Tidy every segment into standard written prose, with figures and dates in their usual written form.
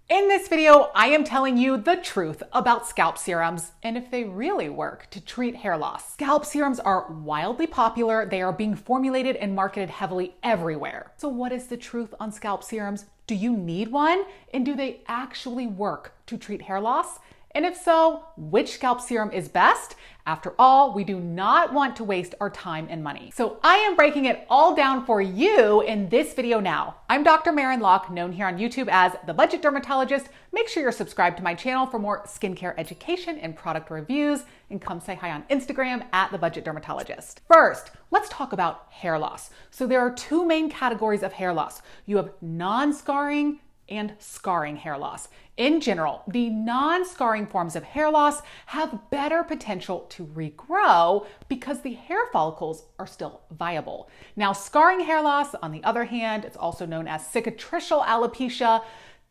In this video, I am telling you the truth about scalp serums and if they really work to treat hair loss. Scalp serums are wildly popular. They are being formulated and marketed heavily everywhere. So what is the truth on scalp serums? Do you need one? And do they actually work to treat hair loss? And if so, which scalp serum is best? After all, we do not want to waste our time and money. So I am breaking it all down for you in this video now. I'm Dr. Maren Locke, known here on YouTube as The Budget Dermatologist. Make sure you're subscribed to my channel for more skincare education and product reviews, and come say hi on Instagram at The Budget Dermatologist. First, let's talk about hair loss. So there are two main categories of hair loss. You have non-scarring and scarring hair loss. In general, the non-scarring forms of hair loss have better potential to regrow because the hair follicles are still viable. Now, scarring hair loss, on the other hand, it's also known as cicatricial alopecia.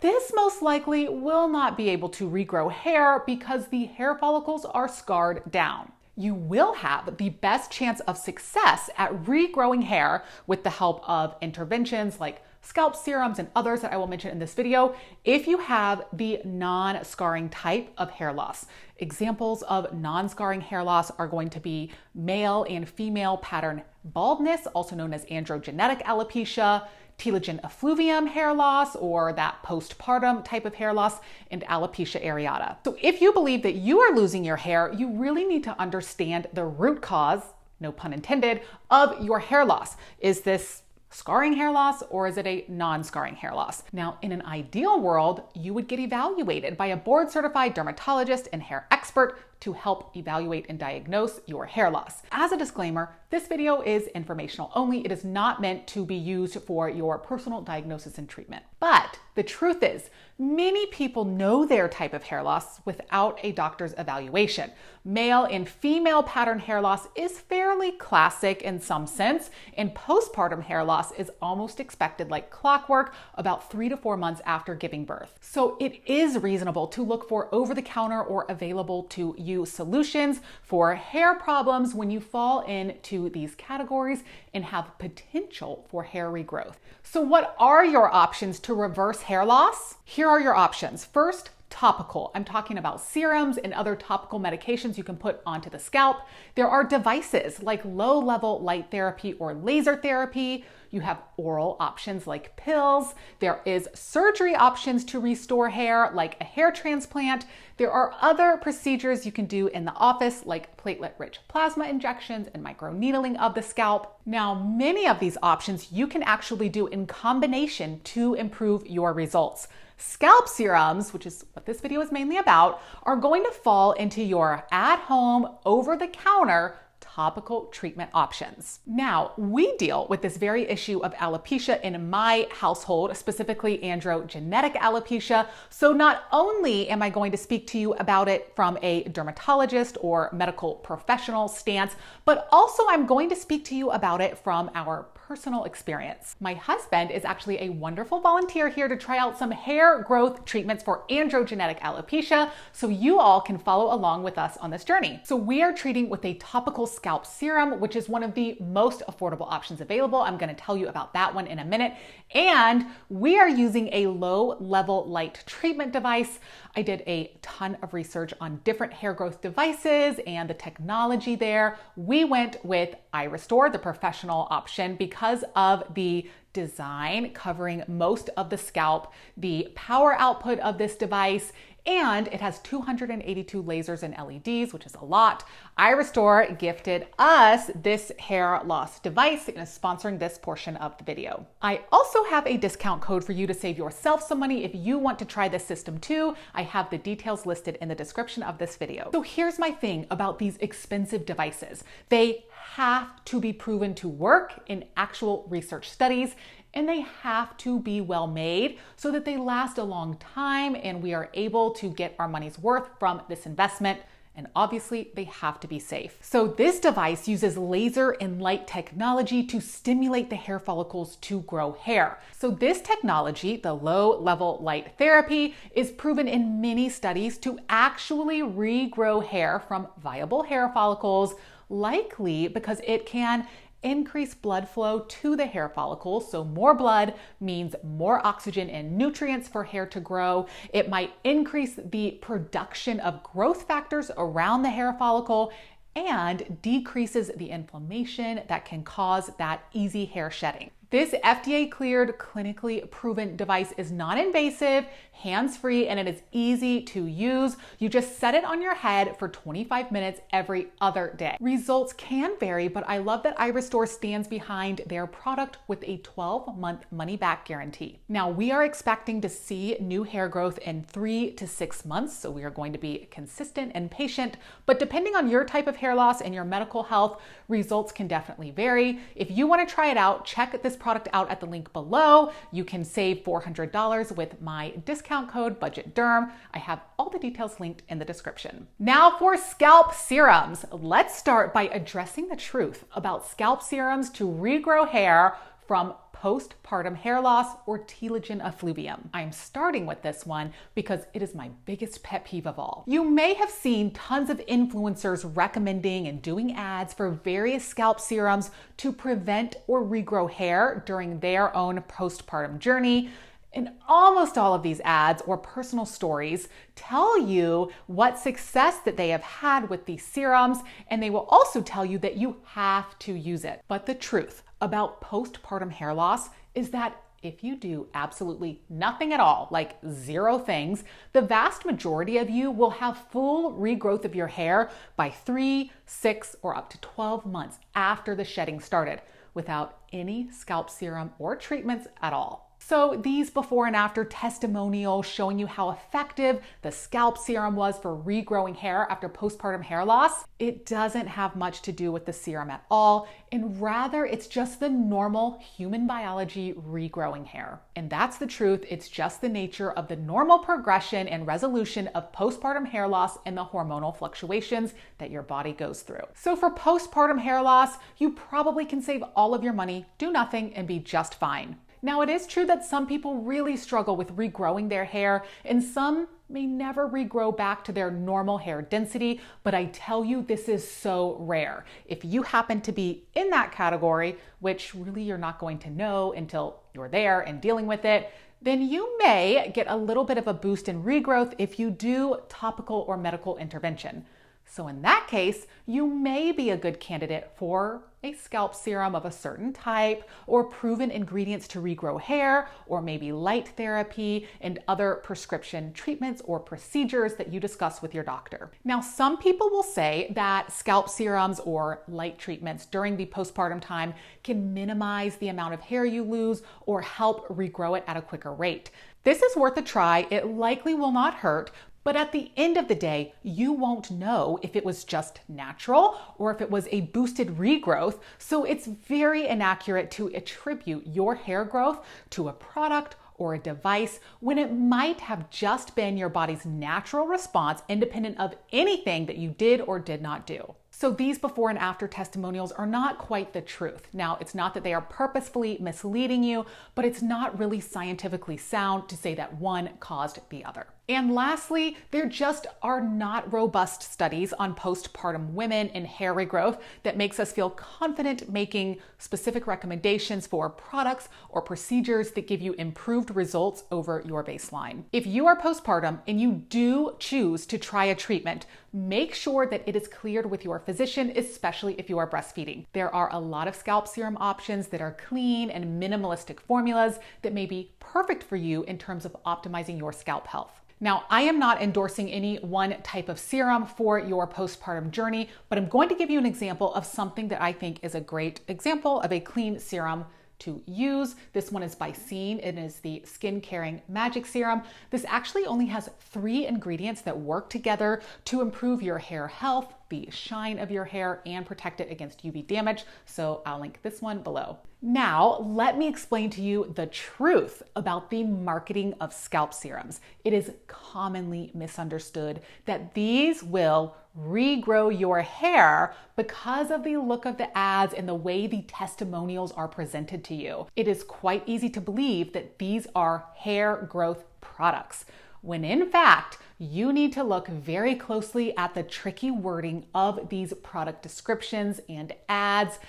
This most likely will not be able to regrow hair because the hair follicles are scarred down. You will have the best chance of success at regrowing hair with the help of interventions like scalp serums and others that I will mention in this video if you have the non-scarring type of hair loss. Examples of non-scarring hair loss are going to be male and female pattern baldness, also known as androgenetic alopecia, telogen effluvium hair loss, or that postpartum type of hair loss, and alopecia areata. So if you believe that you are losing your hair, you really need to understand the root cause, no pun intended, of your hair loss. Is this scarring hair loss or is it a non-scarring hair loss? Now, in an ideal world, you would get evaluated by a board-certified dermatologist and hair expert to help evaluate and diagnose your hair loss. As a disclaimer, this video is informational only. It is not meant to be used for your personal diagnosis and treatment. But the truth is, many people know their type of hair loss without a doctor's evaluation. Male and female pattern hair loss is fairly classic in some sense, and postpartum hair loss is almost expected like clockwork about 3 to 4 months after giving birth. So it is reasonable to look for over-the-counter or available to you solutions for hair problems when you fall into these categories and have potential for hair regrowth. So what are your options to reverse hair loss? Here are your options. First, topical. I'm talking about serums and other topical medications you can put onto the scalp. There are devices like low-level light therapy or laser therapy. You have oral options like pills. There is surgery options to restore hair like a hair transplant. There are other procedures you can do in the office like platelet-rich plasma injections and microneedling of the scalp. Now, many of these options you can actually do in combination to improve your results. Scalp serums, which is what this video is mainly about, are going to fall into your at-home, over-the-counter topical treatment options. Now, we deal with this very issue of alopecia in my household, specifically androgenetic alopecia. So not only am I going to speak to you about it from a dermatologist or medical professional stance, but also I'm going to speak to you about it from our personal experience. My husband is actually a wonderful volunteer here to try out some hair growth treatments for androgenetic alopecia, so you all can follow along with us on this journey. So we are treating with a topical scalp serum, which is one of the most affordable options available. I'm going to tell you about that one in a minute. And we are using a low-level light treatment device. I did a ton of research on different hair growth devices and the technology there. We went with iRestore, the professional option, because of the design covering most of the scalp, the power output of this device, and it has 282 lasers and LEDs, which is a lot. iRestore gifted us this hair loss device and is sponsoring this portion of the video. I also have a discount code for you to save yourself some money if you want to try this system too. I have the details listed in the description of this video. So here's my thing about these expensive devices. They have to be proven to work in actual research studies, and they have to be well made so that they last a long time and we are able to get our money's worth from this investment. And obviously they have to be safe. So this device uses laser and light technology to stimulate the hair follicles to grow hair. So this technology, the low-level light therapy, is proven in many studies to actually regrow hair from viable hair follicles, likely because it can increase blood flow to the hair follicle. So more blood means more oxygen and nutrients for hair to grow. It might increase the production of growth factors around the hair follicle and decreases the inflammation that can cause that easy hair shedding. This FDA cleared, clinically proven device is non-invasive, hands-free, and it is easy to use. You just set it on your head for 25 minutes every other day. Results can vary, but I love that Restore stands behind their product with a 12-month money-back guarantee. Now, we are expecting to see new hair growth in 3 to 6 months, so we are going to be consistent and patient, but depending on your type of hair loss and your medical health, results can definitely vary. If you want to try it out, check this product out at the link below. You can save $400 with my discount code BudgetDerm. I have all the details linked in the description. Now for scalp serums. Let's start by addressing the truth about scalp serums to regrow hair from postpartum hair loss or telogen effluvium. I'm starting with this one because it is my biggest pet peeve of all. You may have seen tons of influencers recommending and doing ads for various scalp serums to prevent or regrow hair during their own postpartum journey. And almost all of these ads or personal stories tell you what success that they have had with these serums, and they will also tell you that you have to use it. But the truth about postpartum hair loss is that if you do absolutely nothing at all, like 0 things, the vast majority of you will have full regrowth of your hair by 3, 6, or up to 12 months after the shedding started without any scalp serum or treatments at all. So these before and after testimonials showing you how effective the scalp serum was for regrowing hair after postpartum hair loss, it doesn't have much to do with the serum at all, and rather it's just the normal human biology regrowing hair. And that's the truth. It's just the nature of the normal progression and resolution of postpartum hair loss and the hormonal fluctuations that your body goes through. So for postpartum hair loss, you probably can save all of your money, do nothing, and be just fine. Now, it is true that some people really struggle with regrowing their hair, and some may never regrow back to their normal hair density, but I tell you, this is so rare. If you happen to be in that category, which really you're not going to know until you're there and dealing with it, then you may get a little bit of a boost in regrowth if you do topical or medical intervention. So in that case, you may be a good candidate for a scalp serum of a certain type, or proven ingredients to regrow hair, or maybe light therapy and other prescription treatments or procedures that you discuss with your doctor. Now, some people will say that scalp serums or light treatments during the postpartum time can minimize the amount of hair you lose or help regrow it at a quicker rate. This is worth a try. It likely will not hurt, but at the end of the day, you won't know if it was just natural or if it was a boosted regrowth. So it's very inaccurate to attribute your hair growth to a product or a device when it might have just been your body's natural response independent of anything that you did or did not do. So these before and after testimonials are not quite the truth. Now, it's not that they are purposefully misleading you, but it's not really scientifically sound to say that one caused the other. And lastly, there just are not robust studies on postpartum women and hair regrowth that makes us feel confident making specific recommendations for products or procedures that give you improved results over your baseline. If you are postpartum and you do choose to try a treatment, make sure that it is cleared with your physician, especially if you are breastfeeding. There are a lot of scalp serum options that are clean and minimalistic formulas that may be perfect for you in terms of optimizing your scalp health. Now, I am not endorsing any one type of serum for your postpartum journey, but I'm going to give you an example of something that I think is a great example of a clean serum to use. This one is by Scene. It is the Skin Caring Magic Serum. This actually only has 3 ingredients that work together to improve your hair health, the shine of your hair, and protect it against UV damage. So I'll link this one below. Now, let me explain to you the truth about the marketing of scalp serums. It is commonly misunderstood that these will regrow your hair because of the look of the ads and the way the testimonials are presented to you. It is quite easy to believe that these are hair growth products, when in fact, you need to look very closely at the tricky wording of these product descriptions and ads.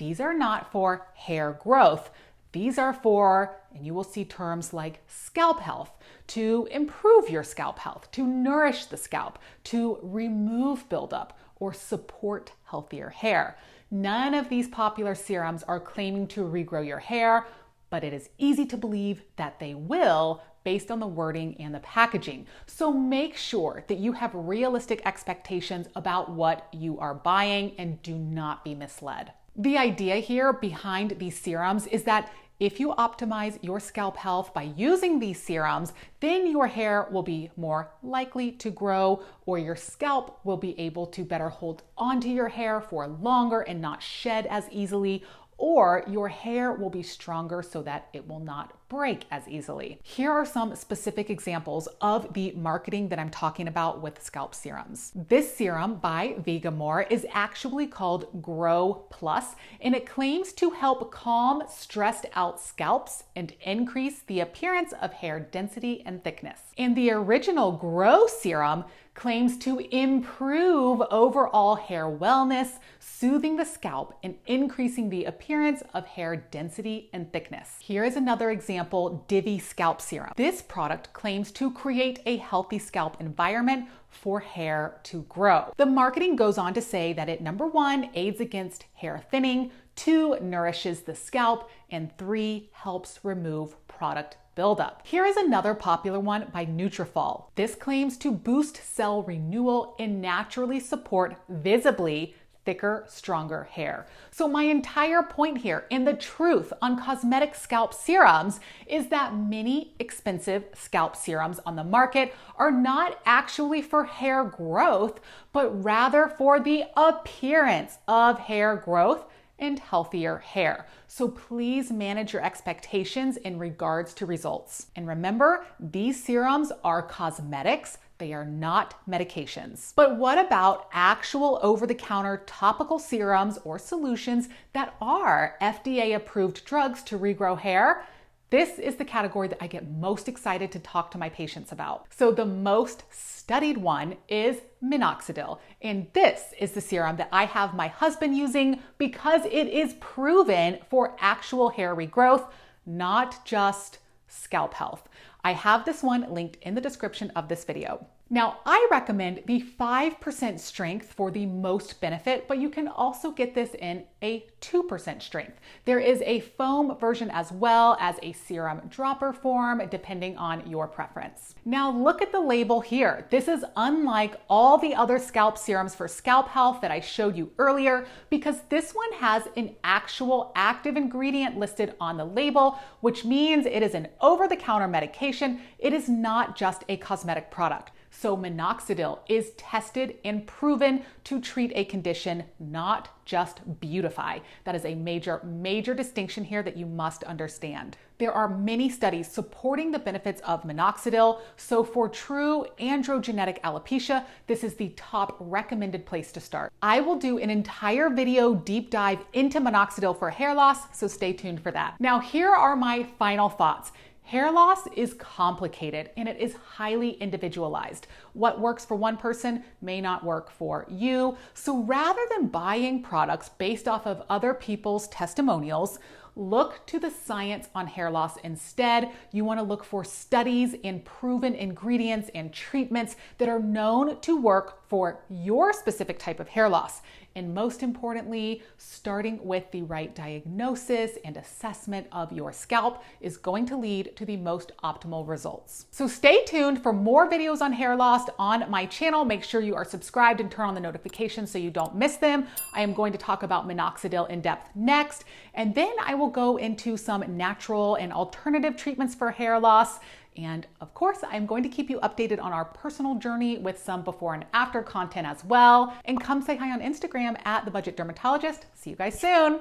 these are not for hair growth. These are for, and you will see terms like scalp health, to improve your scalp health, to nourish the scalp, to remove buildup, or support healthier hair. None of these popular serums are claiming to regrow your hair, but it is easy to believe that they will based on the wording and the packaging. So make sure that you have realistic expectations about what you are buying and do not be misled. The idea here behind these serums is that if you optimize your scalp health by using these serums, then your hair will be more likely to grow, or your scalp will be able to better hold onto your hair for longer and not shed as easily, or your hair will be stronger so that it will not break as easily. Here are some specific examples of the marketing that I'm talking about with scalp serums. This serum by Vegamore is actually called Grow Plus, and it claims to help calm stressed out scalps and increase the appearance of hair density and thickness. And the original Grow serum claims to improve overall hair wellness, soothing the scalp and increasing the appearance of hair density and thickness. Here is another example, Divi Scalp Serum. This product claims to create a healthy scalp environment for hair to grow. The marketing goes on to say that it, number 1, aids against hair thinning, 2, nourishes the scalp, and 3, helps remove product buildup. Here is another popular one by Nutrafol. This claims to boost cell renewal and naturally support visibly thicker, stronger hair. So my entire point here and the truth on cosmetic scalp serums is that many expensive scalp serums on the market are not actually for hair growth, but rather for the appearance of hair growth and healthier hair. So please manage your expectations in regards to results. And remember, these serums are cosmetics. They are not medications. But what about actual over-the-counter topical serums or solutions that are FDA-approved drugs to regrow hair? This is the category that I get most excited to talk to my patients about. So the most studied one is minoxidil. And this is the serum that I have my husband using because it is proven for actual hair regrowth, not just scalp health. I have this one linked in the description of this video. Now, I recommend the 5% strength for the most benefit, but you can also get this in a 2% strength. There is a foam version as well as a serum dropper form, depending on your preference. Now, look at the label here. This is unlike all the other scalp serums for scalp health that I showed you earlier, because this one has an actual active ingredient listed on the label, which means it is an over-the-counter medication. It is not just a cosmetic product. So minoxidil is tested and proven to treat a condition, not just beautify. That is a major distinction here that you must understand. There are many studies supporting the benefits of minoxidil. So for true androgenetic alopecia, this is the top recommended place to start. I will do an entire video deep dive into minoxidil for hair loss, so stay tuned for that. Now, here are my final thoughts. Hair loss is complicated and it is highly individualized. What works for one person may not work for you. So rather than buying products based off of other people's testimonials, look to the science on hair loss instead. You want to look for studies and proven ingredients and treatments that are known to work for your specific type of hair loss. And most importantly, starting with the right diagnosis and assessment of your scalp is going to lead to the most optimal results. So stay tuned for more videos on hair loss on my channel. Make sure you are subscribed and turn on the notifications so you don't miss them. I am going to talk about minoxidil in depth next, and then I will go into some natural and alternative treatments for hair loss. And of course, I'm going to keep you updated on our personal journey with some before and after content as well. And come say hi on Instagram at The Budget Dermatologist. See you guys soon.